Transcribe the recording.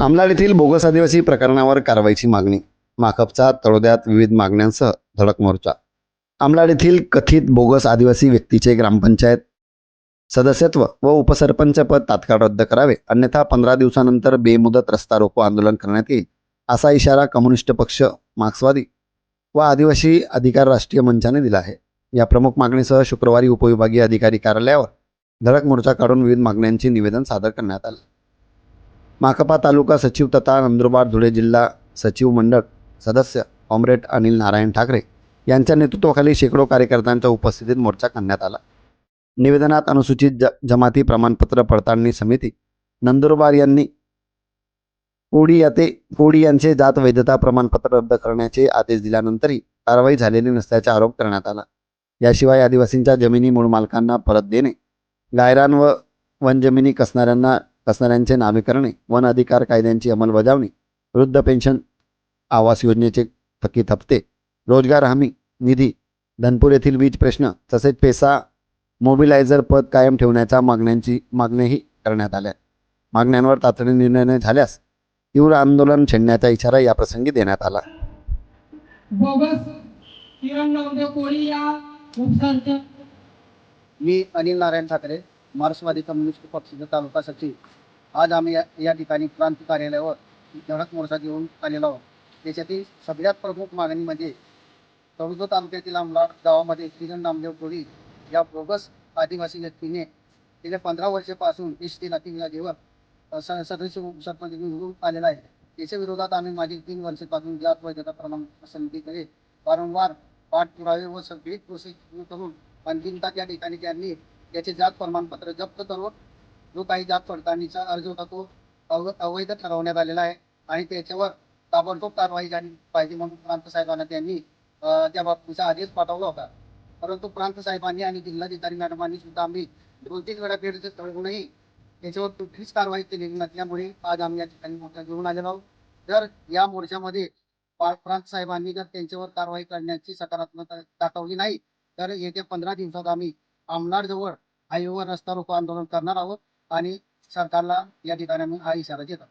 आमलाड येथील बोगस आदिवासी प्रकरणावर कारवाईची मागणी. माकपचा तळोद्यात विविध मागण्यांसह धडक मोर्चा. आमलाड येथील कथित बोगस आदिवासी व्यक्तीचे ग्रामपंचायत सदस्यत्व व उपसरपंच पद तात्काळ रद्द करावे, अन्यथा 15 दिवसानंतर बेमुदत रस्ता रोको आंदोलन करण्यात येईल, असा इशारा कम्युनिस्ट पक्ष, मार्क्सवादी व आदिवासी अधिकार राष्ट्रीय मंचाने दिला आहे. या प्रमुख मागणीसह शुक्रवारी उपविभागीय अधिकारी कार्यालयावर धडक मोर्चा काढून विविध मागण्यांची निवेदन सादर करण्यात आले. माकपा तालुका सचिव तथा नंदुरबार धुळे जिल्हा सचिव मंडळ सदस्य कॉम्रेड अनिल नारायण ठाकरे यांच्या नेतृत्वाखाली शेकडो कार्यकर्त्यांच्या उपस्थितीत मोर्चा काढण्यात आला. निवेदनात अनुसूचित जमाती प्रमाणपत्र पडताळणी समिती नंदुरबार यांनी कोडी यांचे जात वैधता प्रमाणपत्र रद्द करण्याचे आदेश दिल्यानंतरही कारवाई झालेली नसल्याचा आरोप करण्यात आला. याशिवाय आदिवासींच्या जमिनी मूळ मालकांना परत देणे, गायरान व वनजमिनी कसणाऱ्यांचे नावे करणे, वन अधिकार कायद्यांची अंमलबजावणी, वृद्ध पेन्शन आवास योजनेचे थकीत हप्ते, रोजगार हमी निधी, धनपूर येथील वीज प्रश्न तसेच पेसा मोबिलायझर पद कायम ठेवण्याच्या मागण्याही करण्यात आल्या. मागण्यांवर तातडीने निर्णय न झाल्यास तीव्र आंदोलन छेडण्याचा इशारा या प्रसंगी देण्यात आला. मी अनिल नारायण ठाकरे, मार्क्सवादी कम्युनिस्ट पक्षाचा तालुका सचिव. आज आम्ही या ठिकाणी प्रांत कार्यालयावर धडक मोर्चा घेऊन आलेलो आहोत. त्याच्यातील सगळ्यात प्रमुख मागणी म्हणजे तळोदा तालुक्यातील आमलाड गावामध्ये श्रीगण नामदेव टोळी या बोगस आदिवासी व्यक्तीने गेल्या 15 वर्षापासून एसटी लाठीला घेऊन सदस्य सरपंच निवडून आलेला आहे. त्याच्या विरोधात आम्ही मागील 3 वर्षापासून जात वैधता प्रमाणपत्र समितीकडे वारंवार पाठपुरावे व सगळी प्रोसेस करून अंतिमतः त्या ठिकाणी त्यांनी त्याचे जात प्रमाणपत्र जप्त करून जो काही जात पडताळणीचा अर्ज होता तो अवैध ठरवण्यात आलेला आहे आणि त्याच्यावर ताबडतोब कारवाई झाली पाहिजे म्हणून प्रांत साहेबांना त्यांनी त्या बाबतीचा आदेश पाठवला होता. परंतु प्रांत साहेबांनी आणि जिल्हाधिकारी मॅडमांनी सुद्धा आम्ही 2-3 वेळा भेट करूनही त्याच्यावर कुठलीच कारवाई केलेली नसल्यामुळे आज आम्ही या ठिकाणी मोर्चा घेऊन आलेलो आहोत. जर या मोर्चामध्ये प्रांत साहेबांनी जर त्यांच्यावर कारवाई करण्याची सकारात्मकता दाखवली नाही तर येत्या 15 दिवसात आम्ही आमलाड जवळ हायवेवर रस्ता रोको आंदोलन करणार आहोत आणि सरकारला या ठिकाणी हा इशारा देतो.